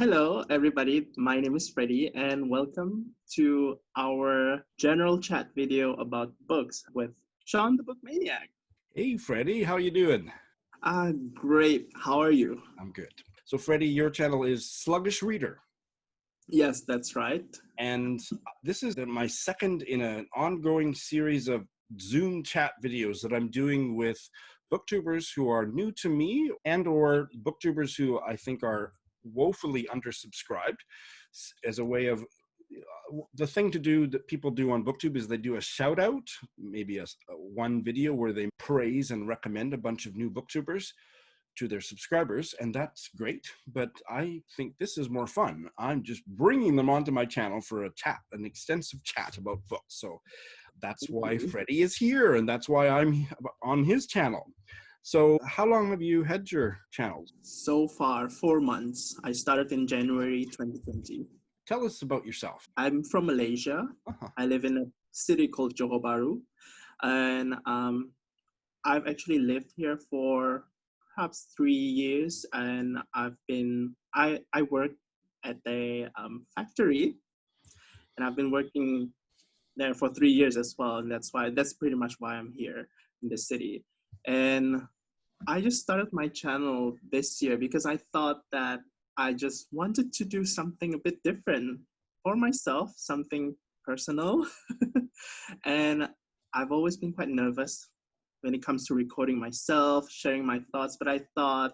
Hello, everybody. My name is Freddie, and welcome to our general chat video about books with Shawn, the Book Maniac. Hey, Freddie, how you doing? Great. How are you? I'm good. So, Freddie, your channel is Sluggish Reader, Yes, that's right. and this is my second in an ongoing series of Zoom chat videos that I'm doing with booktubers who are new to me and/or booktubers who I think are woefully undersubscribed as a way of the thing to do that people do on booktube is they do a shout out, maybe a one video where they praise and recommend a bunch of new booktubers to their subscribers, and that's great, but I think this is more fun. I'm just bringing them onto my channel for a chat, an extensive chat about books. So that's why Freddie is here, and that's why I'm on his channel. So how long have you had your channels? So far, 4 months. I started in January 2020. Tell us about yourself. I'm from Malaysia. I live in a city called Johor Bahru, and I've actually lived here for perhaps 3 years, and I work at a factory, and I've been working there for 3 years as well, and that's pretty much why I'm here in the city. And I just started my channel this year because I thought that I just wanted to do something a bit different for myself, something personal. And I've always been quite nervous when it comes to recording myself, sharing my thoughts. But I thought,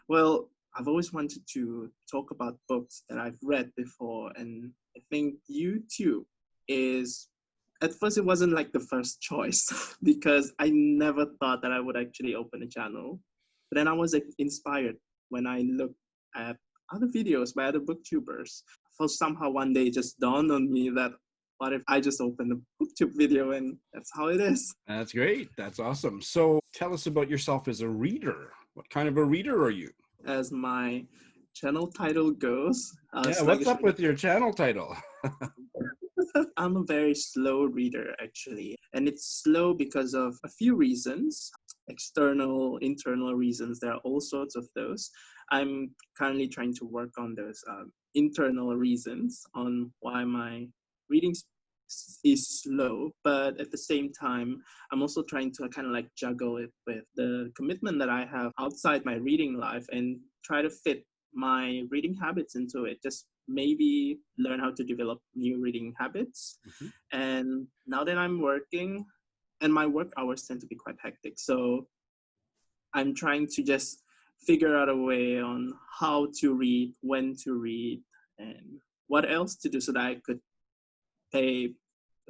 well, I've always wanted to talk about books that I've read before. And I think YouTube is, at first, it wasn't like the first choice because I never thought that I would actually open a channel. But then I was inspired when I looked at other videos by other booktubers. For somehow one day it just dawned on me that what if I just open a booktube video, and that's how it is. That's great. That's awesome. So tell us about yourself as a reader. What kind of a reader are you? As my channel title goes, Yeah, what's up with your channel title? I'm a very slow reader, actually. And it's slow because of a few reasons, external, internal reasons. There are all sorts of those. I'm currently trying to work on those internal reasons on why my reading is slow. But at the same time, I'm also trying to kind of like juggle it with the commitment that I have outside my reading life and try to fit my reading habits into it. Just maybe learn how to develop new reading habits. And now that I'm working, and my work hours tend to be quite hectic, so I'm trying to just figure out a way on how to read, when to read, and what else to do so that I could pay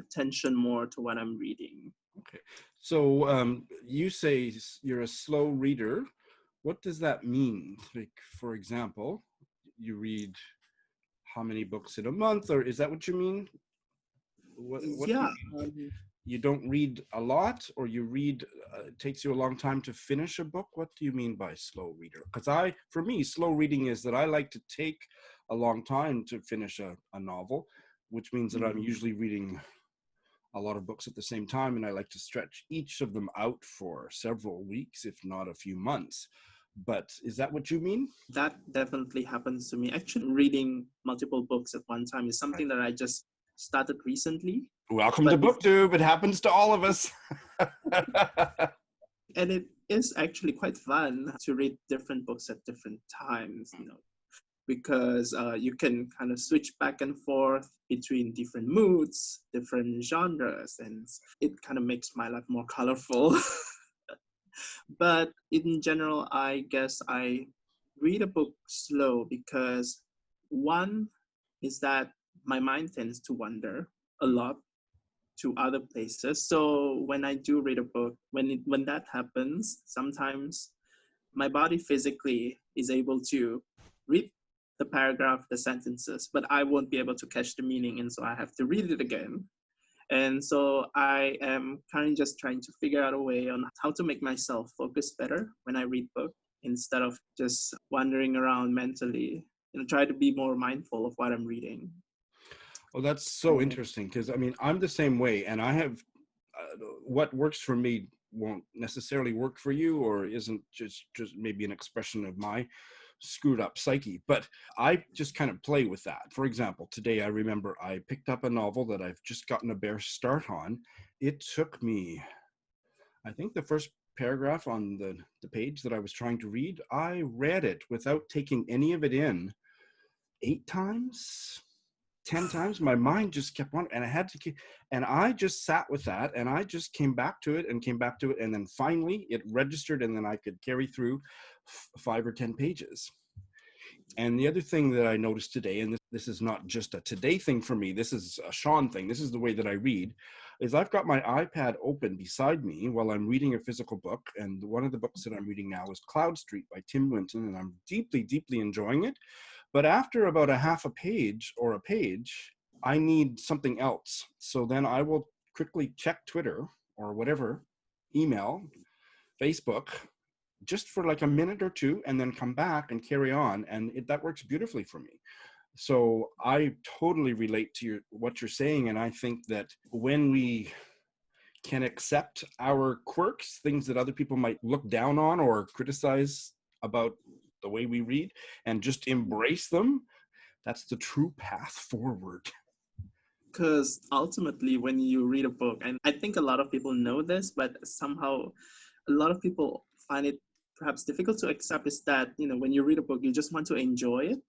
attention more to what I'm reading. Okay. So you say you're a slow reader. What does that mean? Like, for example, you read how many books in a month, or is that what you mean? What Yeah. do you mean? You don't read a lot, or you read, it takes you a long time to finish a book? What do you mean by slow reader? Because for me, slow reading is that I like to take a long time to finish a novel, which means that I'm usually reading a lot of books at the same time, and I like to stretch each of them out for several weeks, if not a few months. But is that what you mean? That definitely happens to me. Actually, reading multiple books at one time is something that I just started recently. Welcome to BookTube. It happens to all of us. And it is actually quite fun to read different books at different times, because you can kind of switch back and forth between different moods, different genres, and it kind of makes my life more colorful. But in general, I guess I read a book slow because one is that my mind tends to wander a lot to other places. So when I do read a book, when that happens, sometimes my body physically is able to read the paragraph, the sentences, but I won't be able to catch the meaning, and so I have to read it again. And so I am currently just trying to figure out a way on how to make myself focus better when I read book instead of just wandering around mentally. Try to be more mindful of what I'm reading. Well, that's so interesting because I mean, I'm the same way, and I have what works for me won't necessarily work for you, or isn't just maybe an expression of my screwed up psyche, but I just kind of play with that. For example, today I remember I picked up a novel that I've just gotten a bare start on. It took me, I think the first paragraph on the page that I was trying to read, I read it without taking any of it in 8 times, 10 times. My mind just kept on, and I had to keep, and I just sat with that, and I just came back to it and came back to it, and then finally it registered, and then I could carry through 5 or 10 pages. And the other thing that I noticed today, and this is not just a today thing for me, this is a Shawn thing, this is the way that I read, is I've got my iPad open beside me while I'm reading a physical book. And one of the books that I'm reading now is Cloud Street by Tim Winton, and I'm deeply, deeply enjoying it. But after about a half a page or a page, I need something else. So then I will quickly check Twitter or whatever, email, Facebook, just for like a minute or two, and then come back and carry on. And that works beautifully for me. So I totally relate to what you're saying. And I think that when we can accept our quirks, things that other people might look down on or criticize about the way we read, and just embrace them, that's the true path forward. Because ultimately, when you read a book, and I think a lot of people know this, but somehow a lot of people find it perhaps difficult to accept, is that, when you read a book, you just want to enjoy it.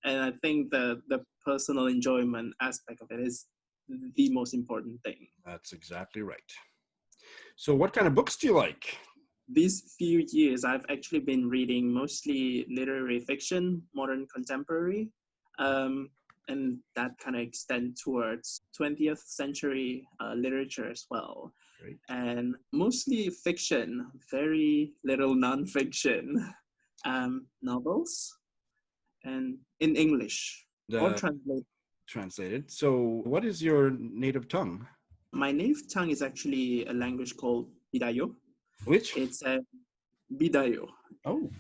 And I think the personal enjoyment aspect of it is the most important thing. That's exactly right. So what kind of books do you like? These few years, I've actually been reading mostly literary fiction, modern contemporary, and that kind of extends towards 20th century literature as well. Great. And mostly fiction, very little nonfiction, novels, and in English or translated. So what is your native tongue? My native tongue is actually a language called Bidayo. Which? It's a Bidayo. Oh.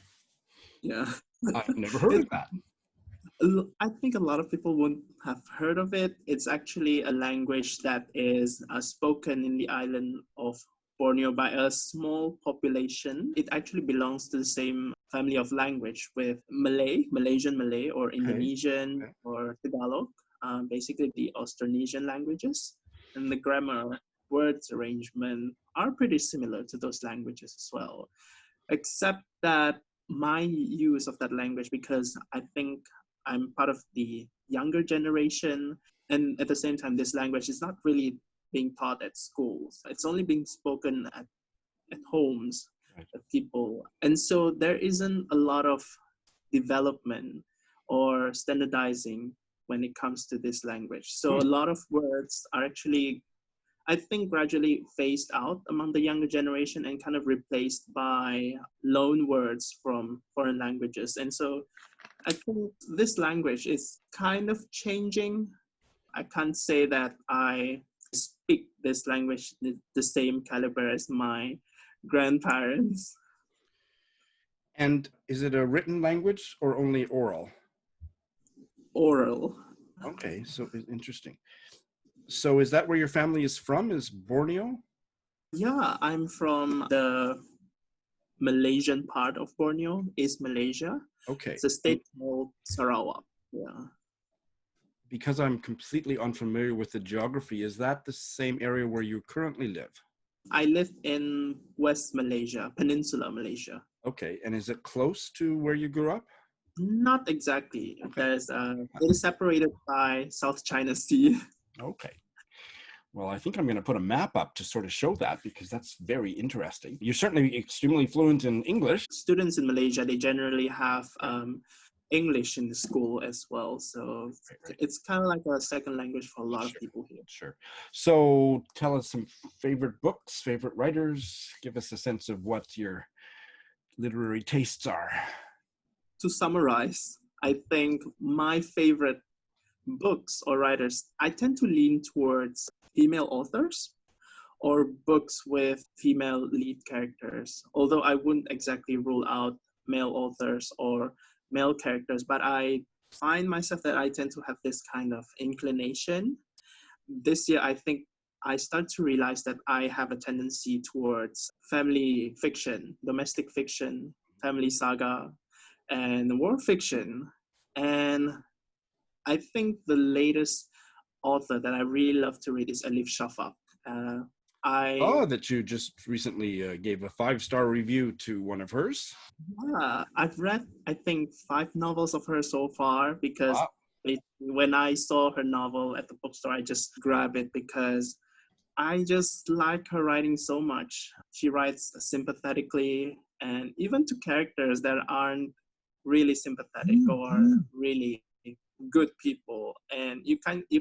Yeah. I've never heard of that. I think a lot of people won't have heard of it. It's actually a language that is spoken in the island of Borneo by a small population. It actually belongs to the same family of language with Malay, Malaysian Malay, or Indonesian, or Tagalog, basically the Austronesian languages. And the grammar, words arrangement are pretty similar to those languages as well, except that my use of that language, because I think I'm part of the younger generation, and at the same time, this language is not really being taught at schools. It's only being spoken at homes of people. And so there isn't a lot of development or standardizing when it comes to this language. So a lot of words are actually, I think, gradually phased out among the younger generation and kind of replaced by loan words from foreign languages. And so I think this language is kind of changing. I can't say that I speak this language the same caliber as my grandparents. And is it a written language or only oral? Oral. Okay, so interesting. So is that where your family is from, is Borneo? Yeah, I'm from the Malaysian part of Borneo, East Malaysia. Okay. It's a state called Sarawak. Yeah. Because I'm completely unfamiliar with the geography, is that the same area where you currently live? I live in West Malaysia, Peninsula Malaysia. Okay, and is it close to where you grew up? Not exactly. Okay. It is separated by South China Sea. Okay. Well, I think I'm going to put a map up to sort of show that, because that's very interesting. You're certainly extremely fluent in English. Students in Malaysia, they generally have English in the school as well. So it's kind of like a second language for a lot of people here. Sure. So tell us some favorite books, favorite writers. Give us a sense of what your literary tastes are. To summarize, I think my favorite books or writers, I tend to lean towards female authors or books with female lead characters. Although I wouldn't exactly rule out male authors or male characters, but I find myself that I tend to have this kind of inclination. This year, I think I start to realize that I have a tendency towards family fiction, domestic fiction, family saga, and war fiction. And I think the latest author that I really love to read is Elif Shafak. Uh, I Oh, that you just recently gave a 5-star review to one of hers. Yeah, I've read I think 5 novels of her so far because Wow. when I saw her novel at the bookstore, I just grabbed it because I just like her writing so much. She writes sympathetically and even to characters that aren't really sympathetic or really good people, and you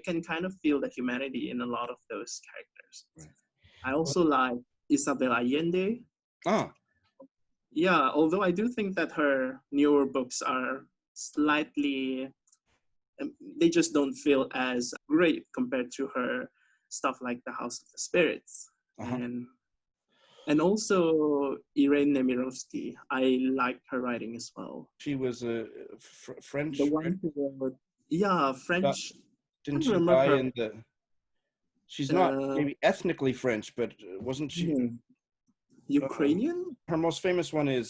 can kind of feel the humanity in a lot of those characters. Right. I Well, also like Isabel Allende. ah, Yeah, although I do think that her newer books are slightly, they just don't feel as great compared to her stuff like The House of the Spirits. uh-huh. And also Irene Nemirovsky. I like her writing as well. She was a The French, right? one who wrote, yeah, Got, French. I didn't can't she remember die her. in the? She's not Uh, maybe ethnically French, but wasn't she? Um, Ukrainian? her most famous one is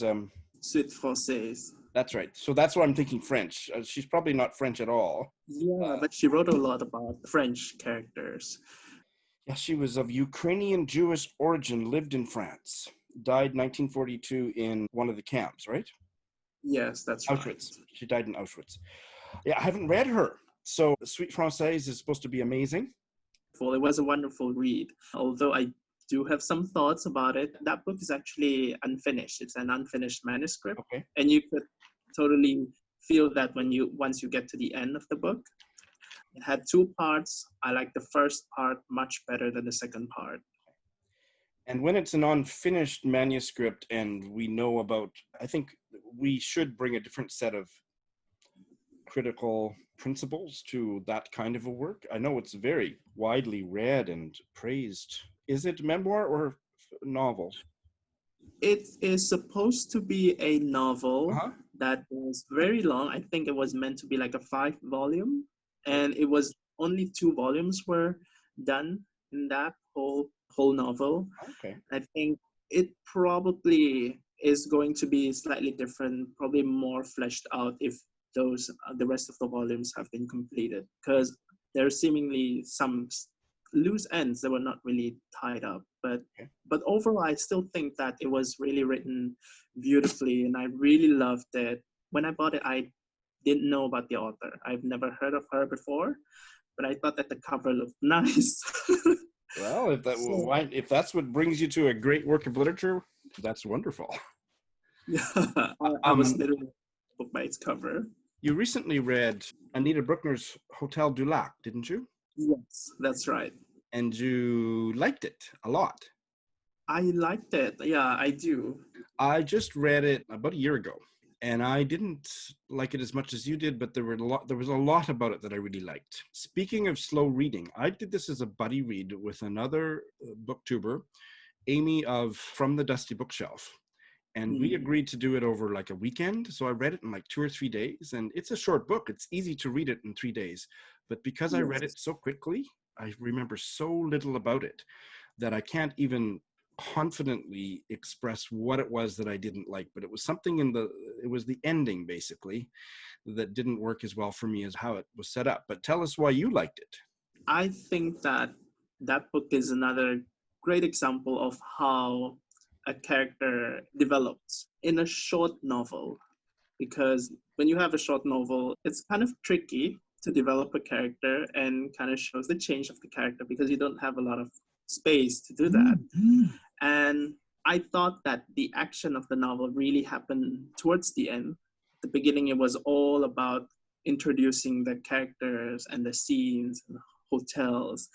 Suite Française. that's right. So that's what I'm thinking French. She's probably not French at all. Yeah, but she wrote a lot about French characters. Yeah, she was of Ukrainian Jewish origin, lived in France, died 1942 in one of the camps, right? Yes, that's right. Auschwitz. She died in Auschwitz. Yeah, I haven't read her. So Sweet Française is supposed to be amazing. Well, it was a wonderful read. Although I do have some thoughts about it, that book is actually unfinished. It's an unfinished manuscript, Okay. and you could totally feel that when you once you get to the end of the book. It had 2 parts. I like the first part much better than the second part. And when it's an unfinished manuscript and we know about, I think we should bring a different set of critical principles to that kind of a work. I know it's very widely read and praised. Is it memoir or novel? It is supposed to be a novel Uh-huh. that was very long. I think it was meant to be like a 5 volume, and it was only 2 volumes were done in that whole novel. Okay. I think it probably is going to be slightly different, probably more fleshed out if those the rest of the volumes have been completed, because there are seemingly some loose ends that were not really tied up. Okay. But overall, I still think that it was really written beautifully, and I really loved it. When I bought it, I didn't know about the author. I've never heard of her before, but I thought that the cover looked nice. Well, So if that's what brings you to a great work of literature, that's wonderful. yeah, I was Um, literally booked by its cover. you recently read Anita Bruckner's Hotel du Lac, didn't you? Yes, that's right. And you liked it a lot. I liked it. Yeah, I do. I just read it about a year ago, and I didn't like it as much as you did, but there was a lot about it that I really liked. Speaking of slow reading, I did this as a buddy read with another booktuber, Amy of From the Dusty Bookshelf. And we Hmm. agreed to do it over like a weekend. So I read it in like 2 or 3 days. And it's a short book. It's easy to read it in 3 days. But because I read Yes. it so quickly, I remember so little about it that I can't even confidently express what it was that I didn't like. But it was something it was the ending basically that didn't work as well for me as how it was set up. But tell us why you liked it. I think that that book is another great example of how a character develops in a short novel. Because when you have a short novel, it's kind of tricky to develop a character and kind of shows the change of the character because you don't have a lot of space to do that. And I thought that the action of the novel really happened towards the end. At the beginning, it was all about introducing the characters and the scenes and the hotels.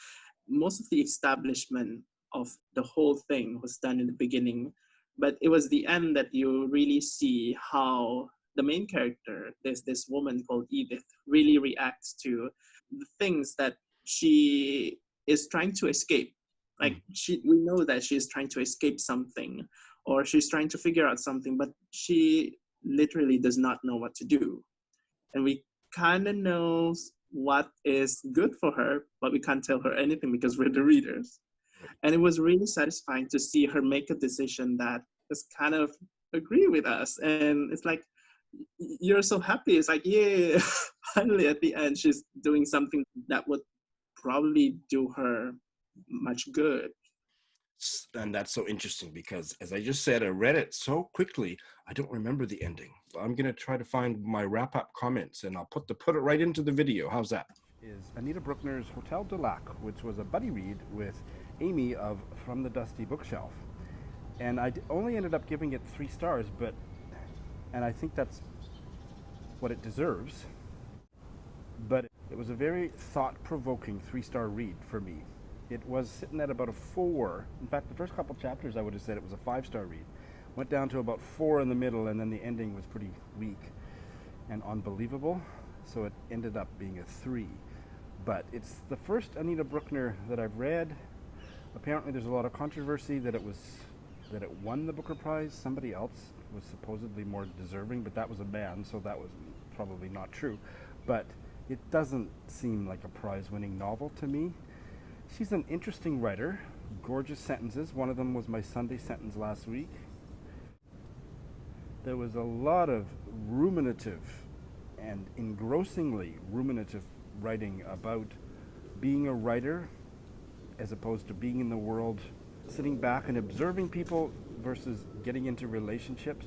Most of the establishment of the whole thing was done in the beginning, but it was the end that you really see how the main character, this woman called Edith, really reacts to the things that she is trying to escape. Like we know that she's trying to escape something, or she's trying to figure out something, but she literally does not know what to do. And we kind of know what is good for her, but we can't tell her anything because we're the readers. And it was really satisfying to see her make a decision that just kind of agree with us. And it's like, you're so happy. It's like, yeah, finally at the end, she's doing something that would probably do her much good. And that's so interesting because, as I just said, I read it so quickly, I don't remember the ending. I'm going to try to find my wrap-up comments, and I'll put it right into the video. How's that? Is Anita Bruckner's Hotel du Lac, which was a buddy read with Amy of From the Dusty Bookshelf. And I only ended up giving it 3 stars, and I think that's what it deserves. But it was a very thought-provoking 3-star read for me. It was sitting at about a 4. In fact, the first couple chapters I would have said it was a 5-star read. Went down to about 4 in the middle, and then the ending was pretty weak and unbelievable. So it ended up being a 3. But it's the first Anita Bruckner that I've read. Apparently there's a lot of controversy that it won the Booker Prize. Somebody else was supposedly more deserving, but that was a man, so that was probably not true. But it doesn't seem like a prize-winning novel to me. She's an interesting writer, gorgeous sentences. One of them was my Sunday sentence last week. There was a lot of ruminative and engrossingly ruminative writing about being a writer as opposed to being in the world, sitting back and observing people versus getting into relationships.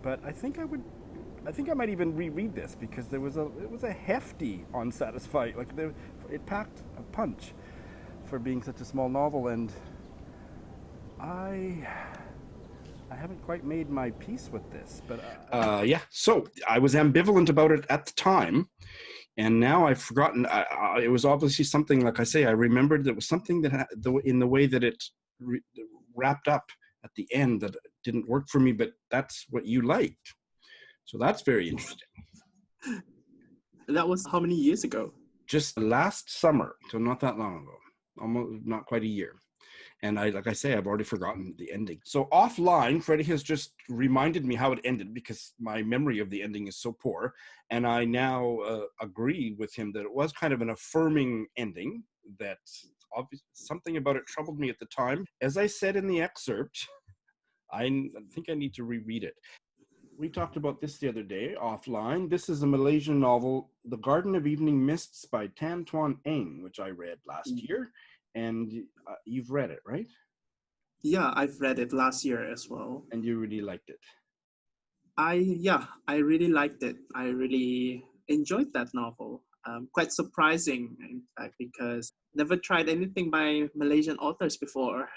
But I think I might even reread this because it was a hefty unsatisfied, it packed a punch for being such a small novel, and I haven't quite made my peace with this. But yeah, so I was ambivalent about it at the time, and now I've forgotten. It was obviously something, like I say, I remembered it was something that in the way that it wrapped up at the end that didn't work for me, but that's what you liked. So that's very interesting. That was how many years ago? Just last summer, so not that long ago, almost not quite a year. And like I say, I've already forgotten the ending. So offline, Freddie has just reminded me how it ended because my memory of the ending is so poor. And I now agree with him that it was kind of an affirming ending, that obviously something about it troubled me at the time. As I said in the excerpt, I think I need to reread it. We talked about this the other day offline. This is a Malaysian novel, The Garden of Evening Mists by Tan Tuan Eng, which I read last year. And you've read it, right? Yeah, I've read it last year as well. And you really liked it? I really liked it. I really enjoyed that novel. Quite surprising, in fact, because never tried anything by Malaysian authors before.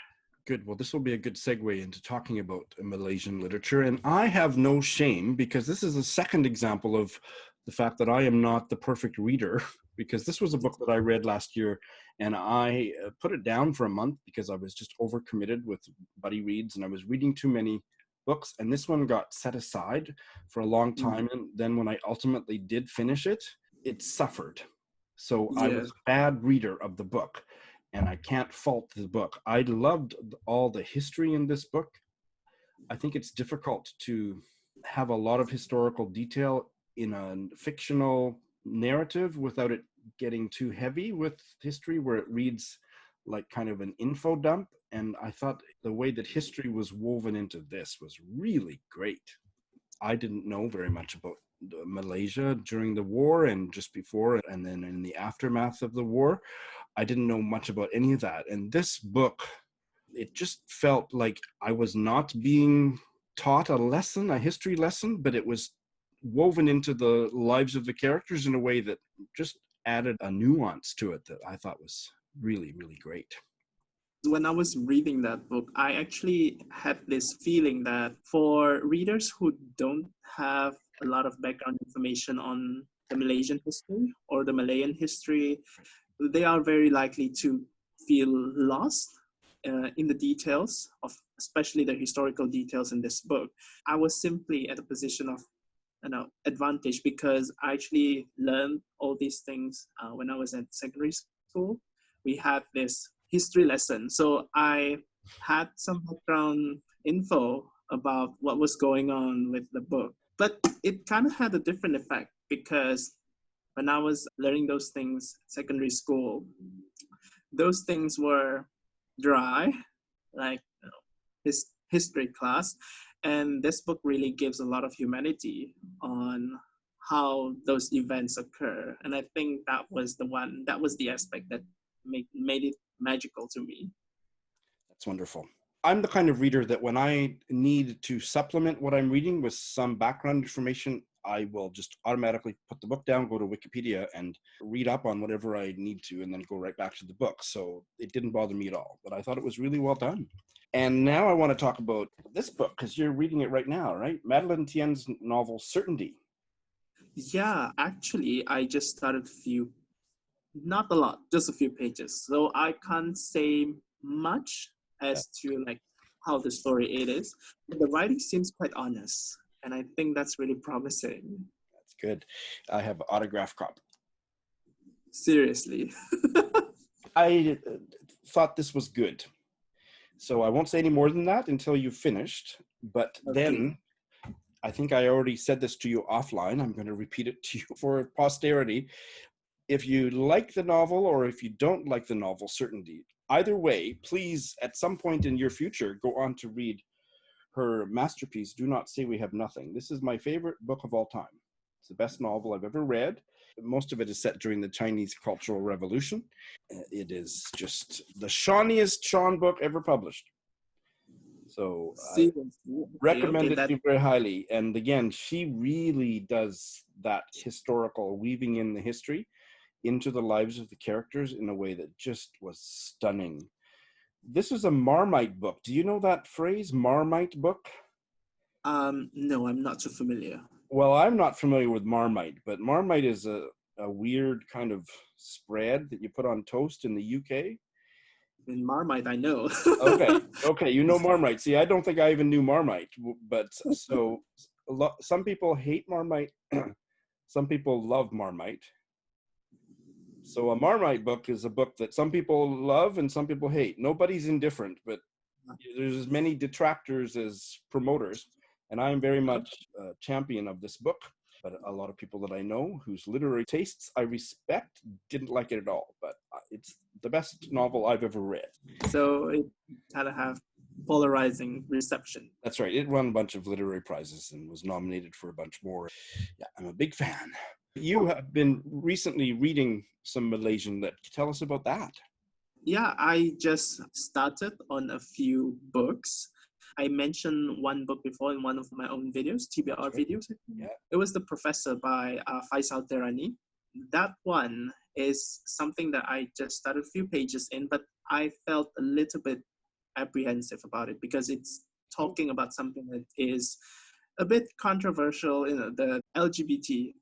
Good. Well, this will be a good segue into talking about Malaysian literature. And I have no shame because this is a second example of the fact that I am not the perfect reader, because this was a book that I read last year and I put it down for a month because I was just overcommitted with buddy reads and I was reading too many books. And this one got set aside for a long time. And then when I ultimately did finish it, it suffered. So I was a bad reader of the book. And I can't fault the book. I loved all the history in this book. I think it's difficult to have a lot of historical detail in a fictional narrative without it getting too heavy with history, where it reads like kind of an info dump. And I thought the way that history was woven into this was really great. I didn't know very much about Malaysia during the war and just before, and then in the aftermath of the war. I didn't know much about any of that. And this book, it just felt like I was not being taught a history lesson, but it was woven into the lives of the characters in a way that just added a nuance to it that I thought was really, really great. When I was reading that book, I actually had this feeling that for readers who don't have a lot of background information on the Malaysian history or the Malayan history, they are very likely to feel lost in the details of, especially the historical details in this book. I was simply at a position of advantage because I actually learned all these things when I was at secondary school. We had this history lesson, so I had some background info about what was going on with the book. But it kind of had a different effect because when I was learning those things in secondary school, those things were dry, like history class, And this book really gives a lot of humanity on how those events occur. And I think that was the aspect that made it magical to me. That's wonderful. I'm the kind of reader that when I need to supplement what I'm reading with some background information, I will just automatically put the book down, go to Wikipedia, and read up on whatever I need to, and then go right back to the book. So it didn't bother me at all, but I thought it was really well done. And now I want to talk about this book, because you're reading it right now, right? Madeline Tien's novel, Certainty. Yeah, actually, I just started not a lot, just a few pages. So I can't say much as to like how the story it is. But the writing seems quite honest, and I think that's really promising. That's good. I have an autograph copy. Seriously. I thought this was good. So I won't say any more than that until you've finished. But then, I think I already said this to you offline. I'm going to repeat it to you for posterity. If you like the novel or if you don't like the novel, Certainty, either way, please, at some point in your future, go on to read her masterpiece, Do Not Say We Have Nothing. This is my favorite book of all time. It's the best novel I've ever read. Most of it is set during the Chinese Cultural Revolution. It is just the Shawniest Shawn book ever published. So I recommend it to you very highly. And again, she really does that historical weaving in the history into the lives of the characters in a way that just was stunning. This is a Marmite book. Do you know that phrase, Marmite book? No, I'm not so familiar. Well, I'm not familiar with Marmite, but Marmite is a weird kind of spread that you put on toast in the UK. In Marmite, I know. Okay, you know Marmite. See, I don't think I even knew Marmite, but so some people hate Marmite, some people love Marmite. So a Marmite book is a book that some people love and some people hate. Nobody's indifferent, but there's as many detractors as promoters. And I am very much a champion of this book. But a lot of people that I know whose literary tastes I respect didn't like it at all. But it's the best novel I've ever read. So it kind of have polarizing reception. That's right. It won a bunch of literary prizes and was nominated for a bunch more. Yeah, I'm a big fan. You have been recently reading some Malaysian lit. Tell us about that. Yeah, I just started on a few books. I mentioned one book before in one of my own videos, TBR videos. Yeah. It was The Professor by Faisal Terani. That one is something that I just started a few pages in, but I felt a little bit apprehensive about it because it's talking about something that is a bit controversial in the LGBT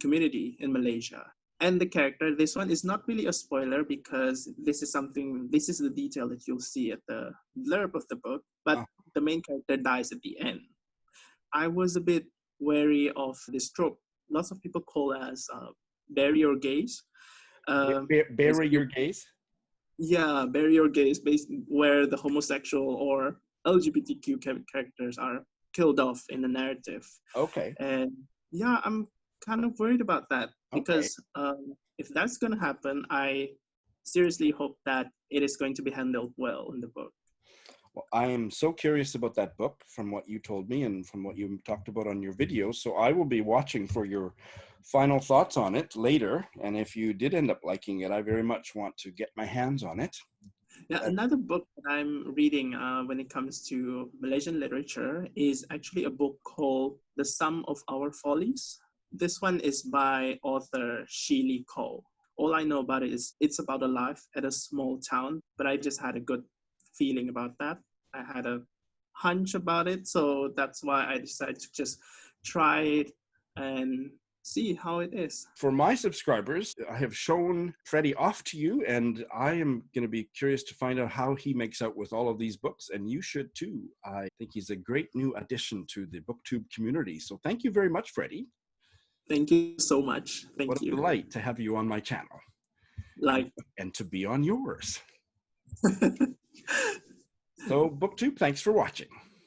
community in Malaysia. And the character, this one is not really a spoiler because this is the detail that you'll see at the blurb of the book, but the main character dies at the end. I was a bit wary of this trope. Lots of people call as bury your gaze. Bury your gaze? Yeah, bury your gaze, where the homosexual or LGBTQ characters are killed off in the narrative. Okay. And yeah, I'm kind of worried about that because if that's going to happen, I seriously hope that it is going to be handled well in the book. Well, I am so curious about that book from what you told me and from what you talked about on your video. So I will be watching for your final thoughts on it later. And if you did end up liking it, I very much want to get my hands on it. Yeah, another book that I'm reading when it comes to Malaysian literature is actually a book called The Sum of Our Follies. This one is by author Sheely Cole. All I know about it is it's about a life at a small town, but I just had a good feeling about that. I had a hunch about it, so that's why I decided to just try it and see how it is. For my subscribers, I have shown Freddie off to you, and I am going to be curious to find out how he makes out with all of these books, and you should too. I think he's a great new addition to the BookTube community. So thank you very much, Freddie. Thank you so much. Thank you. What a delight to have you on my channel. And to be on yours. So BookTube, thanks for watching.